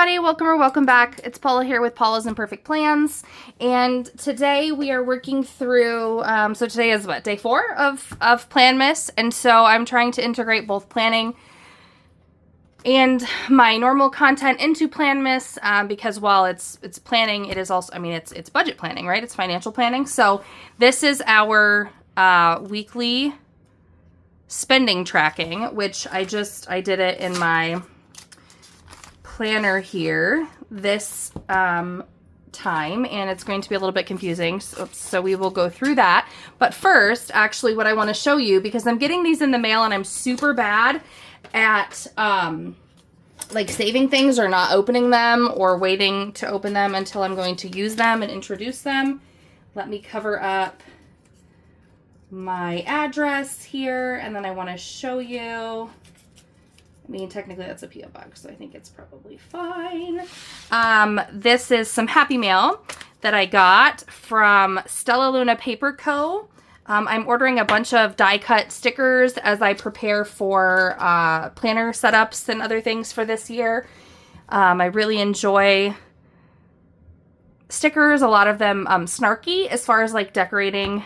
everybody, welcome back. It's Paula here with Paula's Imperfect Plans, and today we are working through, so today is what, day 4 of Planmas, and so I'm trying to integrate both planning and my normal content into Planmas, because while it's planning, it is also, it's budget planning, right? It's financial planning. So this is our weekly spending tracking, which I did it in my planner here this time, and it's going to be a little bit confusing, so we will go through that. But first, actually, what I want to show you, because I'm getting these in the mail and I'm super bad at like saving things or not opening them or waiting to open them until I'm going to use them and introduce them. Let me cover up my address here, and then I want to show you. I mean, technically that's a P.O. box, so I think it's probably fine. This is some Happy Mail that I got from Stella Luna Paper Co. I'm ordering a bunch of die-cut stickers as I prepare for planner setups and other things for this year. I really enjoy stickers, a lot of them snarky as far as like decorating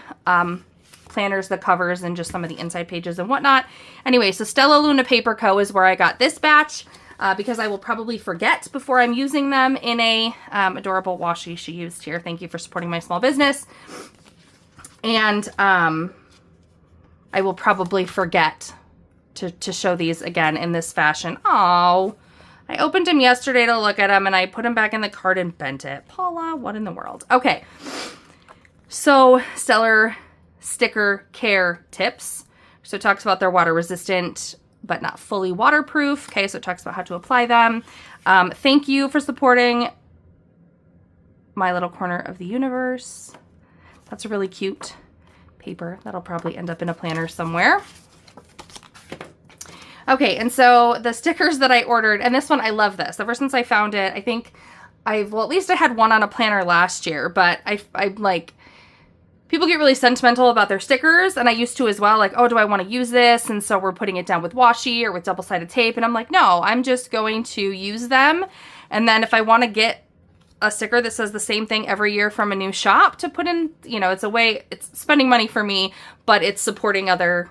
planners, the covers, and just some of the inside pages and whatnot. Anyway, so Stella Luna Paper Co. is where I got this batch because I will probably forget before I'm using them in a adorable washi she used here. Thank you for supporting my small business. And I will probably forget to show these again in this fashion. Oh, I opened them yesterday to look at them and I put them back in the cart and bent it. Paula, what in the world? Okay, so Stellar sticker care tips. So it talks about they're water resistant but not fully waterproof. Okay, so it talks about how to apply them. Thank you for supporting my little corner of the universe. That's a really cute paper that'll probably end up in a planner somewhere. Okay, and so the stickers that I ordered, and this one, I love this. Ever since I found it, I think at least I had one on a planner last year, but I'm like, people get really sentimental about their stickers, and I used to as well, like, oh, do I want to use this? And so we're putting it down with washi or with double-sided tape, and I'm like, no, I'm just going to use them, and then if I want to get a sticker that says the same thing every year from a new shop to put in, you know, it's a way, it's spending money for me, but it's supporting other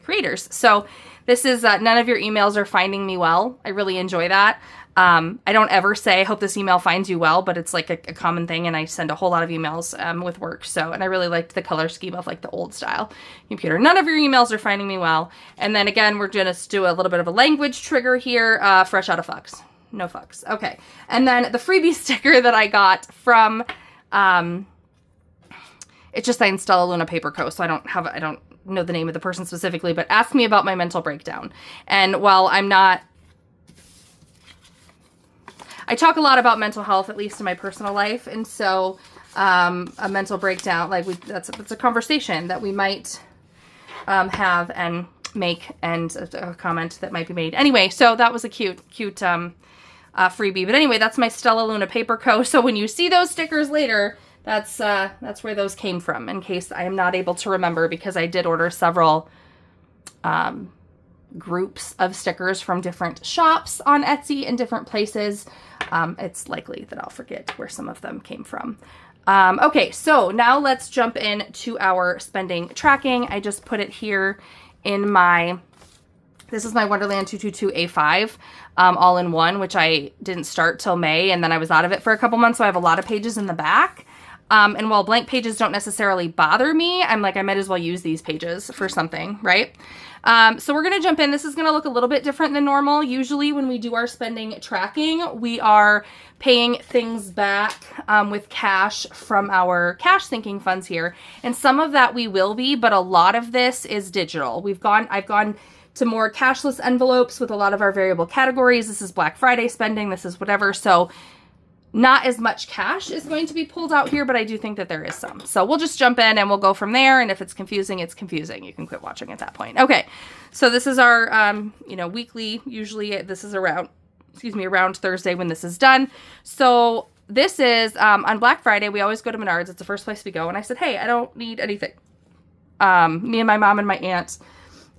creators. So this is none of your emails are finding me well. I really enjoy that. I don't ever say, hope this email finds you well, but it's like a common thing, and I send a whole lot of emails with work. So, and I really liked the color scheme of like the old style computer. None of your emails are finding me well. And then again, we're going to do a little bit of a language trigger here, fresh out of fucks. No fucks. Okay. And then the freebie sticker that I got from, it's just signed Stella Luna Paper Co. So I don't know the name of the person specifically, but ask me about my mental breakdown. And while I talk a lot about mental health, at least in my personal life. And so a mental breakdown, like that's a conversation that we might have and make, and a comment that might be made. Anyway, so that was a cute freebie. But anyway, that's my Stella Luna Paper Co. So when you see those stickers later, that's where those came from, in case I am not able to remember, because I did order several groups of stickers from different shops on Etsy in different places. It's likely that I'll forget where some of them came from. Okay, so now let's jump in to our spending tracking. I just put it here in this is my Wonderland222 A5 all in one, which I didn't start till May, and then I was out of it for a couple months, so I have a lot of pages in the back. And while blank pages don't necessarily bother me, I'm like, I might as well use these pages for something, right? So we're going to jump in. This is going to look a little bit different than normal. Usually when we do our spending tracking, we are paying things back with cash from our cash sinking funds here. And some of that we will be, but a lot of this is digital. I've gone to more cashless envelopes with a lot of our variable categories. This is Black Friday spending. This is whatever. So not as much cash is going to be pulled out here, but I do think that there is some. So we'll just jump in and we'll go from there. And if it's confusing, it's confusing. You can quit watching at that point. Okay. So this is our, weekly, usually this is around Thursday when this is done. So this is, on Black Friday, we always go to Menards. It's the first place we go. And I said, hey, I don't need anything. Me and my mom and my aunt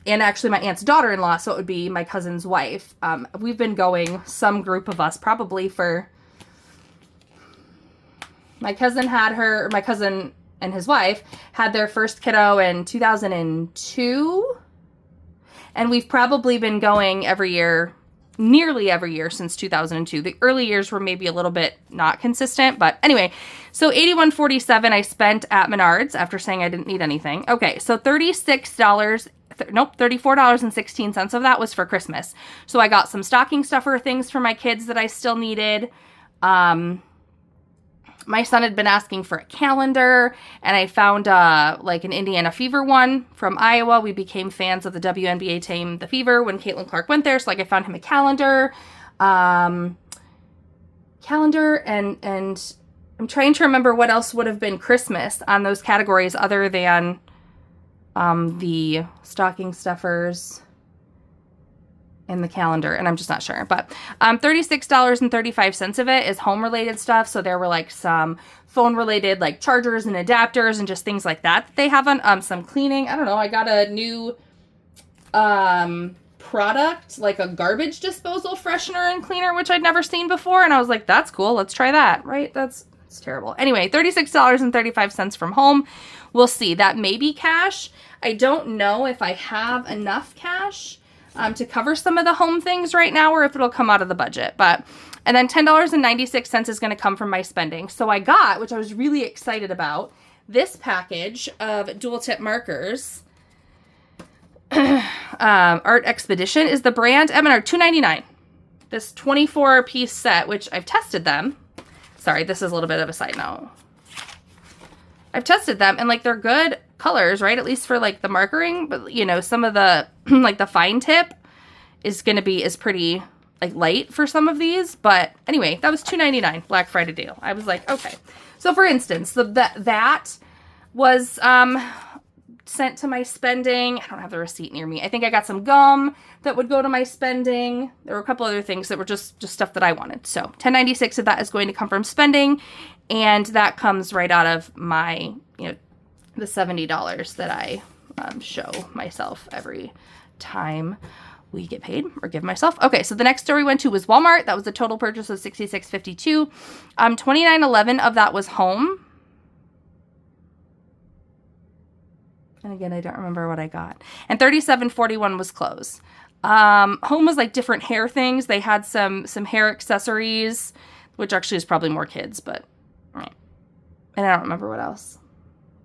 and actually my aunt's daughter-in-law, so it would be my cousin's wife. We've been going, some group of us, probably for... My cousin and his wife had their first kiddo in 2002. And we've probably been going every year, nearly every year since 2002. The early years were maybe a little bit not consistent. But anyway, so $81.47 I spent at Menards after saying I didn't need anything. Okay, so $34.16 of that was for Christmas. So I got some stocking stuffer things for my kids that I still needed. My son had been asking for a calendar, and I found like an Indiana Fever one from Iowa. We became fans of the WNBA team, the Fever, when Caitlin Clark went there. So like I found him a calendar, and I'm trying to remember what else would have been Christmas on those categories other than the stocking stuffers in the calendar, and I'm just not sure. But $36.35 of it is home-related stuff. So there were like some phone-related like chargers and adapters and just things like that they have on some cleaning. I don't know. I got a new product, like a garbage disposal freshener and cleaner, which I'd never seen before, and I was like, that's cool. Let's try that. Right? That's terrible. Anyway, $36.35 from home. We'll see. That may be cash. I don't know if I have enough cash to cover some of the home things right now, or if it'll come out of the budget. And then $10.96 is going to come from my spending. So I got, which I was really excited about, this package of dual tip markers. Art Expedition is the brand. M&R $2.99. This 24-piece set, which I've tested them. Sorry, this is a little bit of a side note. I've tested them, and like they're good colors, right? At least for like the markering, but you know, some of the like the fine tip is pretty like light for some of these. But anyway, that was $2.99 Black Friday deal. I was like, okay. So for instance, that was sent to my spending. I don't have the receipt near me. I think I got some gum that would go to my spending. There were a couple other things that were just stuff that I wanted. So $10.96 of that is going to come from spending, and that comes right out of my, you know, the $70 that I show myself every time we get paid or give myself. Okay, so the next store we went to was Walmart. That was a total purchase of $66.52. $29.11 of that was home. And again, I don't remember what I got. And $37.41 was clothes. Home was like different hair things. They had some hair accessories, which actually is probably more kids, but right. And I don't remember what else.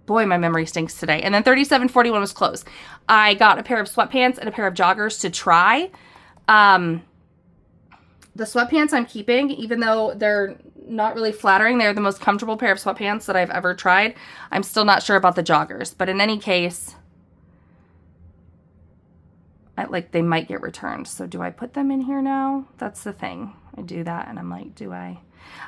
Boy, my memory stinks today. And then $37.41 was clothes. I got a pair of sweatpants and a pair of joggers to try. The sweatpants I'm keeping, even though they're not really flattering. They're the most comfortable pair of sweatpants that I've ever tried. I'm still not sure about the joggers. But in any case, they might get returned. So do I put them in here now? That's the thing. I do that and I'm like, do I?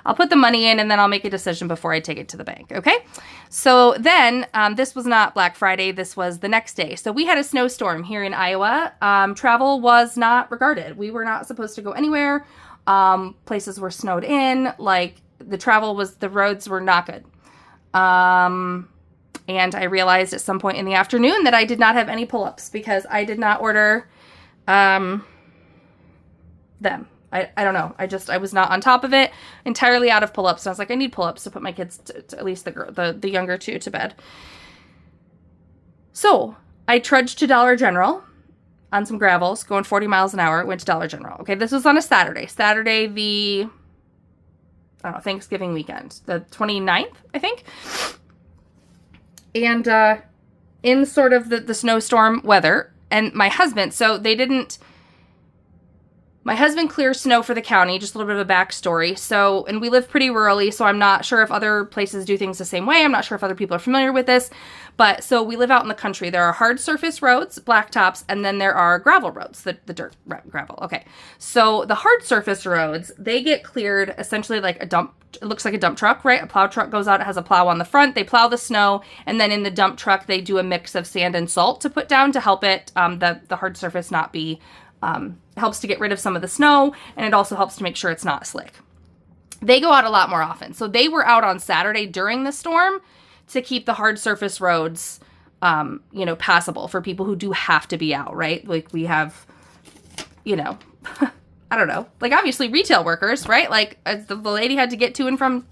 I'll put the money in and then I'll make a decision before I take it to the bank. Okay. So then this was not Black Friday. This was the next day. So we had a snowstorm here in Iowa. Travel was not regarded. We were not supposed to go anywhere. Places were snowed in. Like the roads were not good. And I realized at some point in the afternoon that I did not have any pull-ups because I did not order them. I don't know. I was not on top of it, entirely out of pull-ups. And I was like, I need pull-ups to put my kids, to at least the younger two, to bed. So I trudged to Dollar General on some gravels, going 40 miles an hour, went to Dollar General. Okay, this was on a Saturday. Saturday, Thanksgiving weekend. The 29th, I think. And in sort of the snowstorm weather, and my husband, my husband clears snow for the county, just a little bit of a backstory. So, and we live pretty rurally, so I'm not sure if other places do things the same way. I'm not sure if other people are familiar with this. But so we live out in the country. There are hard surface roads, blacktops, and then there are gravel roads, the dirt gravel. Okay. So the hard surface roads, they get cleared essentially like it looks like a dump truck, right? A plow truck goes out, it has a plow on the front, they plow the snow, and then in the dump truck, they do a mix of sand and salt to put down to help it, the hard surface not be, helps to get rid of some of the snow, and it also helps to make sure it's not slick. They go out a lot more often. So they were out on Saturday during the storm to keep the hard surface roads you know, passable for people who do have to be out, right? Like we have, you know, I don't know, like obviously retail workers, right? Like the lady had to get to and from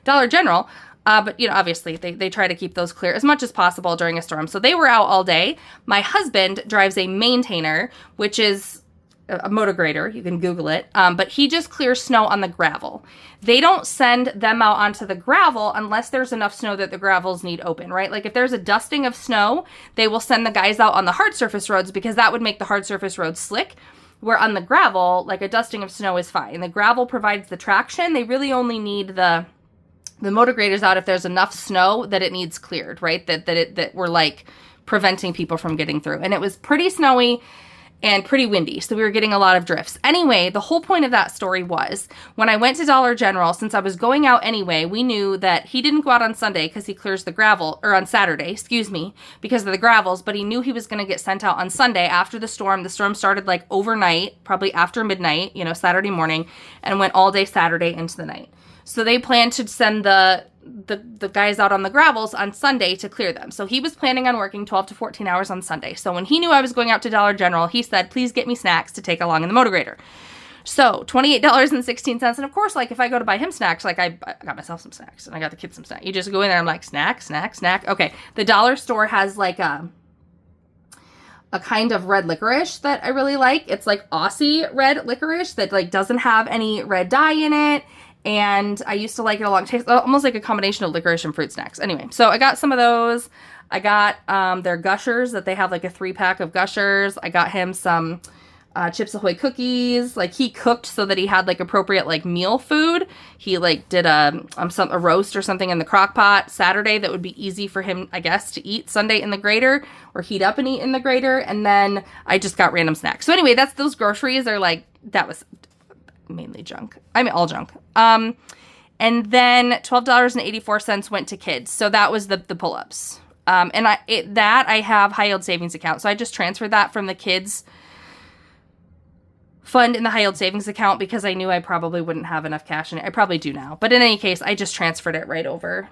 Dollar General. But, you know, obviously they try to keep those clear as much as possible during a storm. So they were out all day. My husband drives a maintainer, which is a motor grader. You can Google it. But he just clears snow on the gravel. They don't send them out onto the gravel unless there's enough snow that the gravels need open, right? Like if there's a dusting of snow, they will send the guys out on the hard surface roads because that would make the hard surface roads slick. Where on the gravel, like a dusting of snow is fine. The gravel provides the traction. They really only need the motor graders out if there's enough snow that it needs cleared, right? That we're like preventing people from getting through. And it was pretty snowy and pretty windy, so we were getting a lot of drifts. Anyway, the whole point of that story was when I went to Dollar General, since I was going out anyway, we knew that he didn't go out on Sunday because he clears the gravel, or on Saturday, excuse me, because of the gravels, but he knew he was going to get sent out on Sunday after the storm. The storm started like overnight, probably after midnight, you know, Saturday morning, and went all day Saturday into the night. So they planned to send the guys out on the gravels on Sunday to clear them. So he was planning on working 12 to 14 hours on Sunday. So when he knew I was going out to Dollar General, he said, please get me snacks to take along in the motor grader. So $28.16. And of course, like if I go to buy him snacks, like I got myself some snacks and I got the kids some snacks. You just go in there, I'm like, snack, snack, snack. Okay. The dollar store has like a kind of red licorice that I really like. It's like Aussie red licorice that like doesn't have any red dye in it. And I used to like it a lot. It tastes almost like a combination of licorice and fruit snacks. Anyway, so I got some of those. I got their Gushers that they have like a 3-pack of Gushers. I got him some Chips Ahoy cookies. Like he cooked so that he had like appropriate like meal food. He like did a roast or something in the crock pot Saturday that would be easy for him, I guess, to eat Sunday in the grater or heat up and eat in the grater. And then I just got random snacks. So anyway, that's those groceries are like, that was mainly junk. I mean, all junk. And then $12.84 went to kids. So that was the pull-ups. And I have high yield savings account. So I just transferred that from the kids fund in the high yield savings account because I knew I probably wouldn't have enough cash in it. I probably do now. But in any case, I just transferred it right over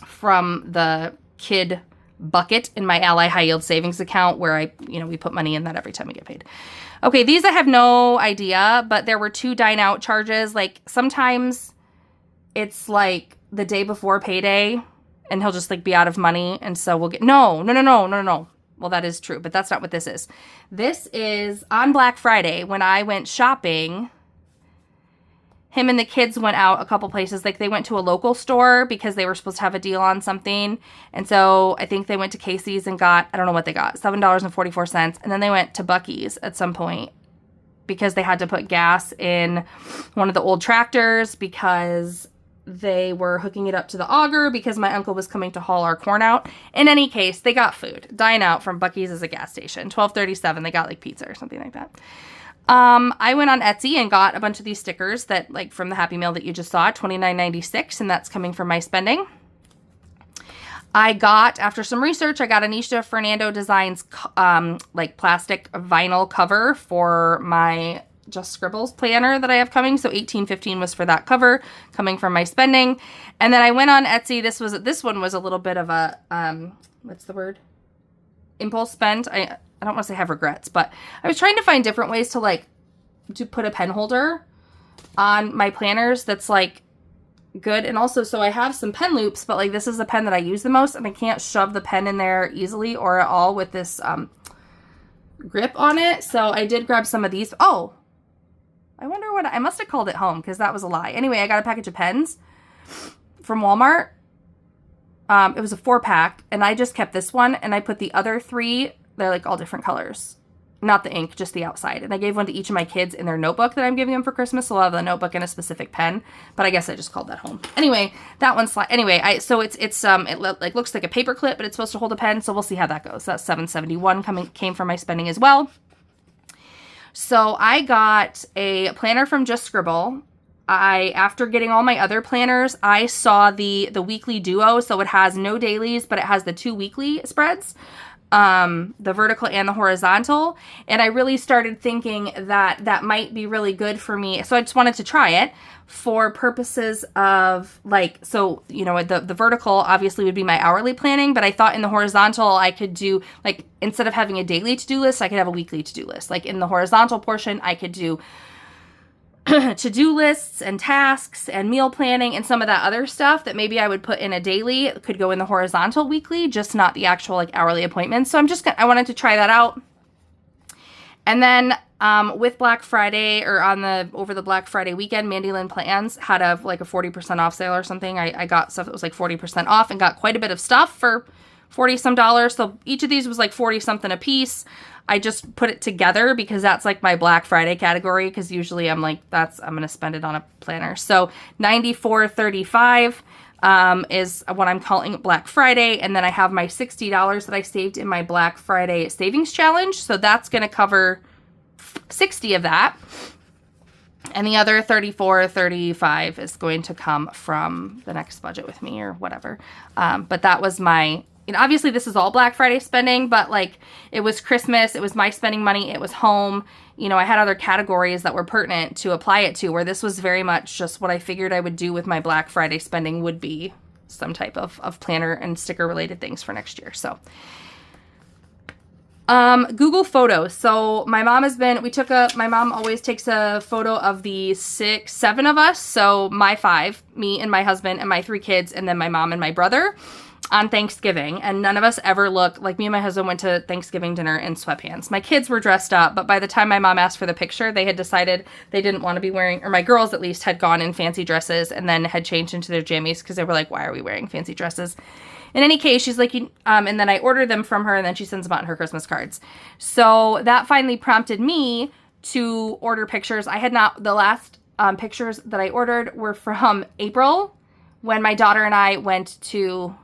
from the kid bucket in my Ally high yield savings account where we put money in that every time we get paid. Okay, these I have no idea, but there were 2 dine out charges. Like sometimes it's like the day before payday and he'll just like be out of money. And so we'll get, no. Well, that is true, but that's not what this is. This is on Black Friday when I went shopping. Him and the kids went out a couple places. Like they went to a local store because they were supposed to have a deal on something. And so I think they went to Casey's and got, I don't know what they got, $7.44. And then they went to Buc-ee's at some point because they had to put gas in one of the old tractors because they were hooking it up to the auger because my uncle was coming to haul our corn out. In any case, they got food. Dine out from Buc-ee's is a gas station. $12.37. They got like pizza or something like that. I went on Etsy and got a bunch of these stickers that like from the Happy Meal that you just saw, $29.96, and that's coming from my spending. I got, after some research, I got Anisha Fernando Designs like plastic vinyl cover for my Just Scribbles planner that I have coming. So $18.15 was for that cover coming from my spending. And then I went on Etsy. This one was a little bit of a what's the word? Impulse spend. I don't want to say have regrets, but I was trying to find different ways to put a pen holder on my planners that's like good. And also, so I have some pen loops, but like this is the pen that I use the most and I can't shove the pen in there easily or at all with this grip on it. So I did grab some of these. Oh, I wonder what, I must have called it home because that was a lie. Anyway, I got a package of pens from Walmart. It was a 4-pack and I just kept this one and I put the other 3, they're like all different colors. Not the ink, just the outside. And I gave one to each of my kids in their notebook that I'm giving them for Christmas. So I'll have the notebook and a specific pen. But I guess I just called that home. Anyway, that one's anyway. It looks like a paper clip, but it's supposed to hold a pen. So we'll see how that goes. That's $7.71 came from my spending as well. So I got a planner from Just Scribble. After getting all my other planners, I saw the weekly duo. So it has no dailies, but it has the 2 weekly spreads. the vertical and the horizontal. And I really started thinking that that might be really good for me. So I just wanted to try it for purposes of like, so, you know, the vertical obviously would be my hourly planning, but I thought in the horizontal I could do like, instead of having a daily to-do list, I could have a weekly to-do list. Like in the horizontal portion, I could do to-do lists and tasks and meal planning and some of that other stuff that maybe I would put in a daily could go in the horizontal weekly, just not the actual like hourly appointments. So I wanted to try that out. And then with Black Friday or over the Black Friday weekend, Mandyland Plans had a 40% off sale or something. I got stuff that was like 40% off and got quite a bit of stuff for $40 some. So each of these was like 40 something a piece. I just put it together because that's like my Black Friday category, because usually I'm like, I'm going to spend it on a planner. So $94.35 is what I'm calling Black Friday. And then I have my $60 that I saved in my Black Friday savings challenge. So that's going to cover 60 of that. And the other $34.35 is going to come from the next budget with me or whatever. But that was my... And obviously this is all Black Friday spending, but like it was Christmas, it was my spending money, it was home. You know, I had other categories that were pertinent to apply it to, where this was very much just what I figured I would do with my Black Friday spending would be some type of planner and sticker related things for next year. So Google Photos. So my mom always takes a photo of the 7 of us. So my 5, me and my husband and my 3 kids, and then my mom and my brother on Thanksgiving. And none of us ever look like, me and my husband went to Thanksgiving dinner in sweatpants. My kids were dressed up, but by the time my mom asked for the picture, they had decided they didn't want to be wearing, or my girls at least had gone in fancy dresses and then had changed into their jammies because they were like, why are we wearing fancy dresses? In any case, she's like, and then I ordered them from her and then she sends them out in her Christmas cards. So that finally prompted me to order pictures. I had not, the last pictures that I ordered were from April when my daughter and I went to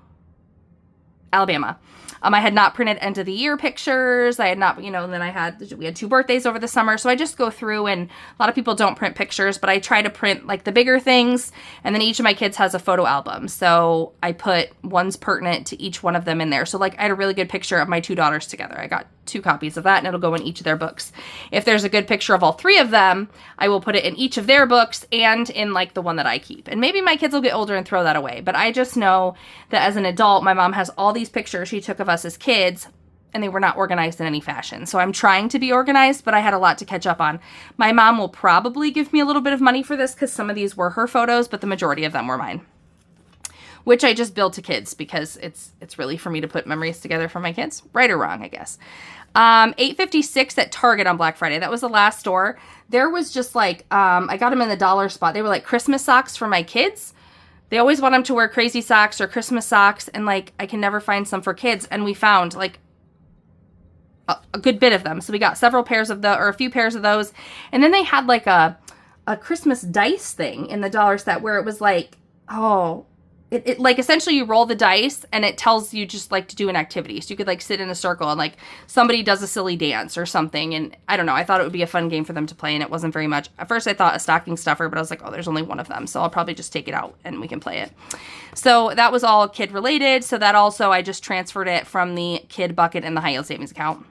Alabama. I had not printed end of the year pictures. I had not, and then we had 2 birthdays over the summer. So I just go through, and a lot of people don't print pictures, but I try to print like the bigger things. And then each of my kids has a photo album. So I put ones pertinent to each one of them in there. So like I had a really good picture of my 2 daughters together. I got 2 copies of that, and it'll go in each of their books. If there's a good picture of all 3 of them, I will put it in each of their books and in like the one that I keep. And maybe my kids will get older and throw that away. But I just know that as an adult, my mom has all these pictures she took of us as kids, and they were not organized in any fashion. So I'm trying to be organized, but I had a lot to catch up on. My mom will probably give me a little bit of money for this because some of these were her photos, but the majority of them were mine, which I just billed to kids because it's really for me to put memories together for my kids. Right or wrong, I guess. $8.56 at Target on Black Friday. That was the last store. There was just like, I got them in the dollar spot. They were like Christmas socks for my kids. They always want them to wear crazy socks or Christmas socks, and like I can never find some for kids. And we found like a good bit of them. So we got a few pairs of those. And then they had like a Christmas dice thing in the dollar set where it was like, it like essentially you roll the dice and it tells you just like to do an activity. So you could like sit in a circle and like somebody does a silly dance or something. And I don't know, I thought it would be a fun game for them to play, and it wasn't very much. At first I thought a stocking stuffer, but I was like, there's only one of them. So I'll probably just take it out and we can play it. So that was all kid related. So that also, I just transferred it from the kid bucket in the high yield savings account.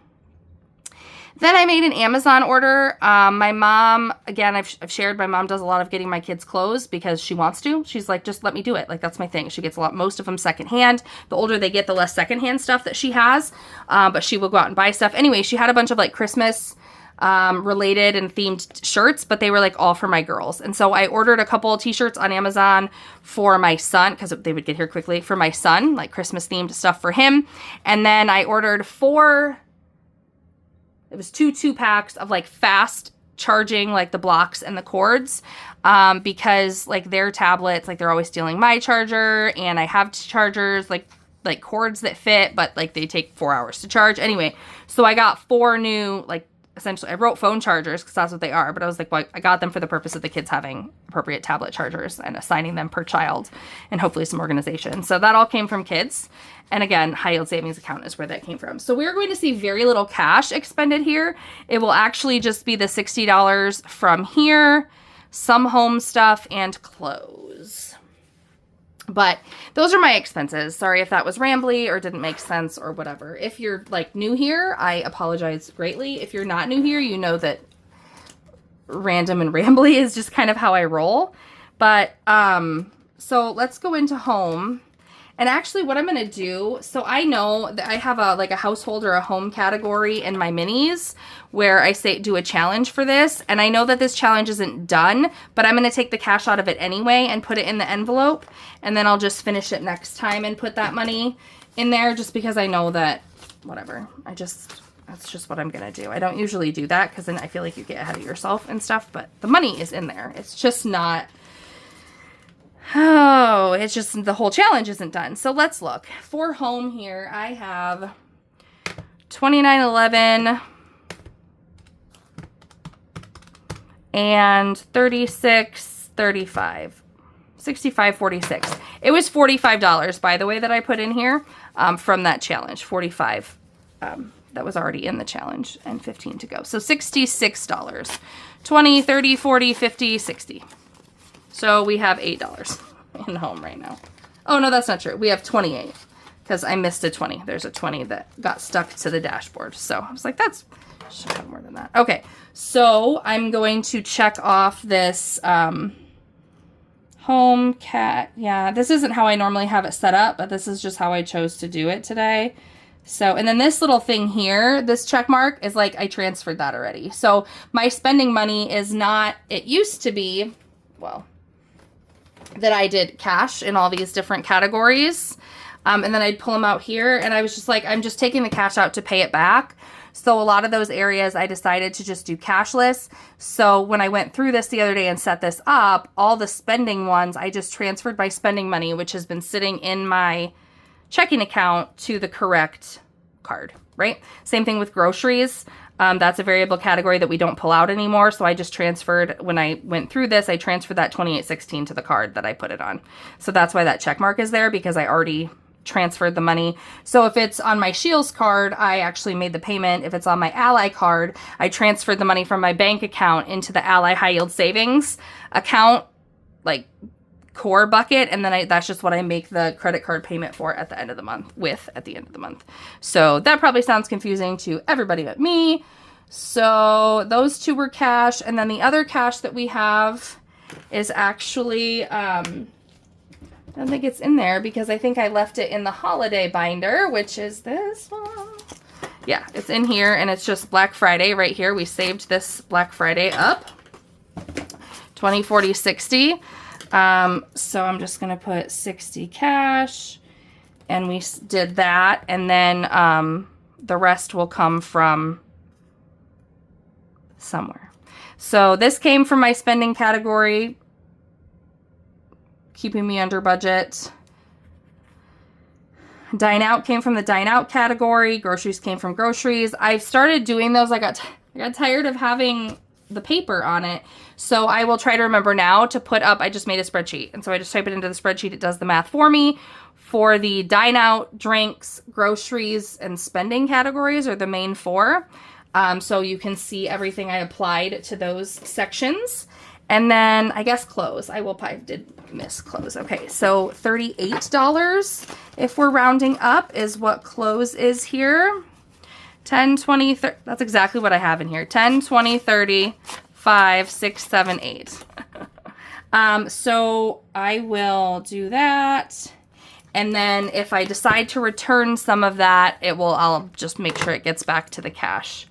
Then I made an Amazon order. My mom, again, I've shared, my mom does a lot of getting my kids clothes because she wants to. She's like, just let me do it. Like, that's my thing. She gets most of them secondhand. The older they get, the less secondhand stuff that she has. But she will go out and buy stuff. Anyway, she had a bunch of like Christmas related and themed shirts, but they were like all for my girls. And so I ordered a couple of t-shirts on Amazon for my son, because they would get here quickly, for my son, like Christmas themed stuff for him. And then I ordered 2 2-packs of like fast charging, like the blocks and the cords, because like their tablets, like they're always stealing my charger, and I have chargers, like cords that fit, but like they take 4 hours to charge. Anyway, so I got 4 new, like essentially I wrote phone chargers because that's what they are, but I was like, well, I got them for the purpose of the kids having appropriate tablet chargers and assigning them per child and hopefully some organization. So that all came from kids. And again, high yield savings account is where that came from. So we're going to see very little cash expended here. It will actually just be the $60 from here, some home stuff, and clothes. But those are my expenses. Sorry if that was rambly or didn't make sense or whatever. If you're like new here, I apologize greatly. If you're not new here, you know that random and rambly is just kind of how I roll. But so let's go into home. And actually what I'm going to do, so I know that I have a like a household or a home category in my minis where I say do a challenge for this. And I know that this challenge isn't done, but I'm going to take the cash out of it anyway and put it in the envelope. And then I'll just finish it next time and put that money in there just because I know that whatever. That's just what I'm going to do. I don't usually do that because then I feel like you get ahead of yourself and stuff, but the money is in there. It's just not... Oh, it's just the whole challenge isn't done. So let's look. For home here, I have $29.11 and $36.35. $65.46. It was $45, by the way, that I put in here from that challenge. $45 that was already in the challenge and $15 to go. So $66. 20, 30, 40, 50, 60. So we have $8 in home right now. Oh, no, that's not true. We have 28 because I missed a 20. There's a 20 that got stuck to the dashboard. So I was like, should have more than that. Okay, so I'm going to check off this home cat. Yeah, this isn't how I normally have it set up, but this is just how I chose to do it today. So, and then this little thing here, this check mark is like I transferred that already. So my spending money is not, it used to be, well, that I did cash in all these different categories. And then I'd pull them out here and I was just like, I'm just taking the cash out to pay it back. So a lot of those areas I decided to just do cashless. So when I went through this the other day and set this up, all the spending ones, I just transferred my spending money, which has been sitting in my checking account to the correct card, right? Same thing with groceries. That's a variable category that we don't pull out anymore. So I just transferred, when I went through this, I transferred that $28.16 to the card that I put it on. So that's why that check mark is there, because I already transferred the money. So if it's on my Shields card, I actually made the payment. If it's on my Ally card, I transferred the money from my bank account into the Ally High Yield Savings account, like core bucket, and then that's just what I make the credit card payment for at the end of the month at the end of the month. So that probably sounds confusing to everybody but me. So those two were cash, and then the other cash that we have is actually I don't think it's in there because I think I left it in the holiday binder, which is this one. Yeah, it's in here, and it's just Black Friday right here. We saved this Black Friday up. 20, 40, 60. So I'm just going to put 60 cash, and we did that. And then, the rest will come from somewhere. So this came from my spending category, keeping me under budget. Dine out came from the dine out category. Groceries came from groceries. I've started doing those. I got tired of having the paper on it. So I will try to remember now to put up, I just made a spreadsheet. And so I just type it into the spreadsheet. It does the math for me. For the dine out, drinks, groceries, and spending categories are the main four. So you can see everything I applied to those sections. And then I guess clothes. I did miss clothes. Okay, so $38 if we're rounding up is what clothes is here. 10, 20, 30, that's exactly what I have in here. 10, 20, 30, 5, 6, 7, 8. So I will do that. And then if I decide to return some of that, I'll just make sure it gets back to the cash.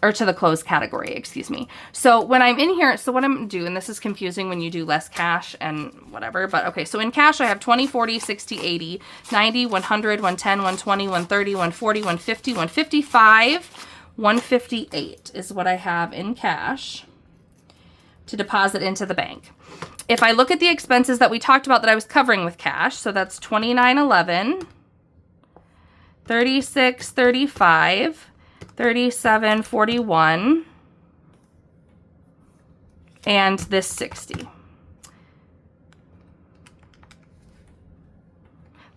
Or to the clothes category, excuse me. So when I'm in here, so what I'm doing, this is confusing when you do less cash and whatever, but okay, so in cash I have 20, 40, 60, 80, 90, 100, 110, 120, 130, 140, 150, 155, 158 is what I have in cash to deposit into the bank. If I look at the expenses that we talked about that I was covering with cash, so that's $29.11, $36.35, $37.41, and this 60.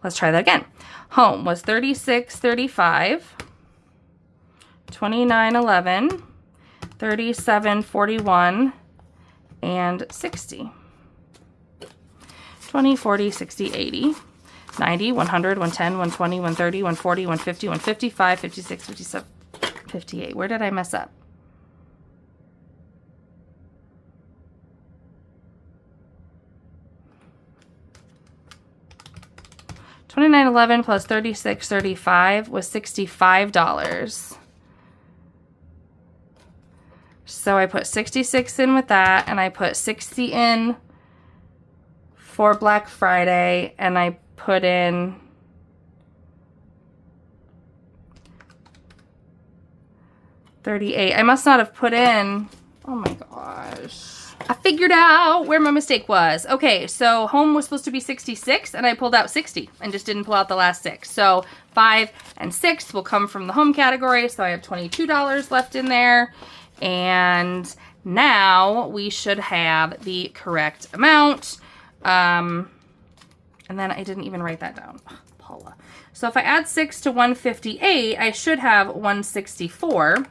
Let's try that again. Home was $36.35, $29.11, $37.41, and $60. 20, 40, 60, 80, 90, 100, 110, 120, 130, 140, 150, 155, 56, 57, 58. Where did I mess up? $29.11 plus $36.35 was $65. So I put 66 in with that, and I put 60 in for Black Friday, and I put in $38. I must not have put in, oh my gosh. I figured out where my mistake was. Okay, so home was supposed to be 66, and I pulled out 60 and just didn't pull out the last 6. So 5 and 6 will come from the home category, so I have $22 left in there. And now we should have the correct amount. And then I didn't even write that down. Ugh, Paula. So if I add 6 to 158, I should have 164.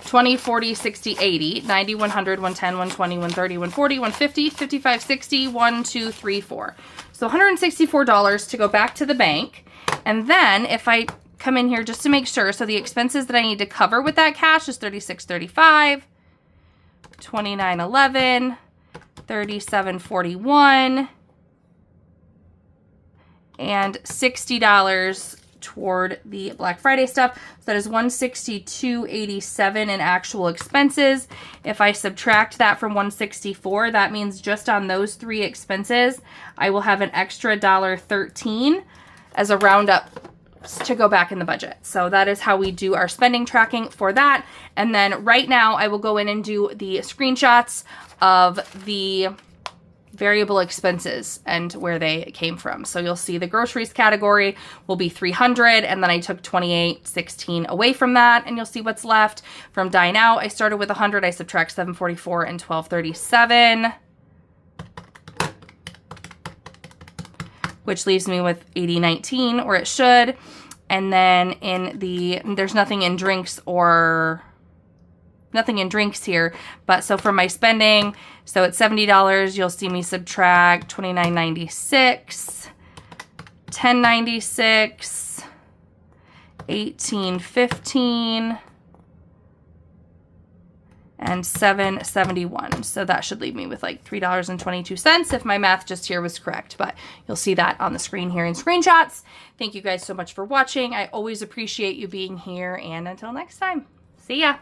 20, 40, 60, 80, 90, 100, 110, 120, 130, 140, 150, 55, 60, 1, 2, 3, 4. So $164 to go back to the bank. And then if I come in here just to make sure, so the expenses that I need to cover with that cash is $36.35, $29.11, $37.41, and $60 toward the Black Friday stuff. So that is $162.87 in actual expenses. If I subtract that from $164, that means just on those 3 expenses, I will have an extra $1.13 as a roundup to go back in the budget. So that is how we do our spending tracking for that. And then right now I will go in and do the screenshots of the variable expenses and where they came from. So you'll see the groceries category will be $300, and then I took $28.16 away from that, and you'll see what's left. From dine out, I started with $100, I subtract $7.44 and $12.37, which leaves me with $80.19, or it should. And then in the, there's nothing in drinks here, but so for my spending, so it's $70, you'll see me subtract $29.96, $10.96, $18.15, and $7.71. So that should leave me with like $3.22 if my math just here was correct, but you'll see that on the screen here in screenshots. Thank you guys so much for watching. I always appreciate you being here, and until next time, see ya.